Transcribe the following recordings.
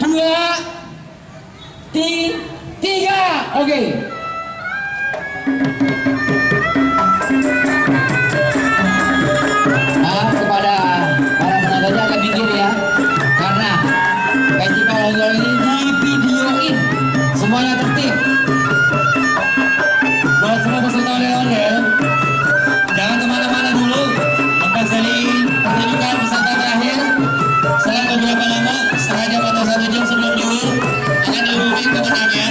2, 3. Oke. Maaf kepada para penontonnya agak minggir ya, karena festival ojol ini divideoin, semuanya tertib. Buat semua peserta ondel-ondel, jangan kemana-mana dulu, lepas dari pertunjukan peserta terakhir. Setelah beberapa lama, setengah jam atau 1 jam sebelum juhur, akan diumumin pemenangnya.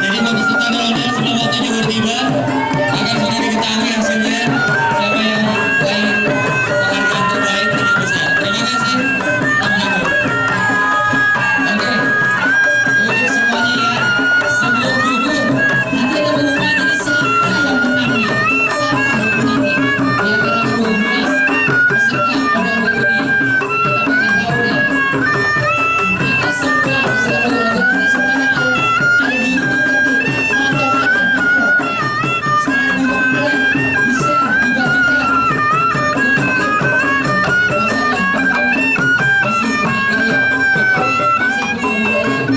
Jadi buat peserta ondel-ondel sebelum waktu juhur tiba, akan sudah diketahui hasilnya siapa yang baik, penghargaan terbaik dari besar. Terima kasih. Oke, untuk semuanya ya, sebelum juhur nanti ada pengumuman ini siapa yang menang nih, siapa yang menang nih. Di antara 12 peserta ondel-ondel ini, kita pengen tahu deh. Kita semua peserta ondel-ondel ini semuanya ada di YouTube nanti. Mantap aja, mantap. Sekarang juga mulai bisa dibagikan. Masalah pertama masih punya gaya, Jokowi masih punya budaya, Jokowi masih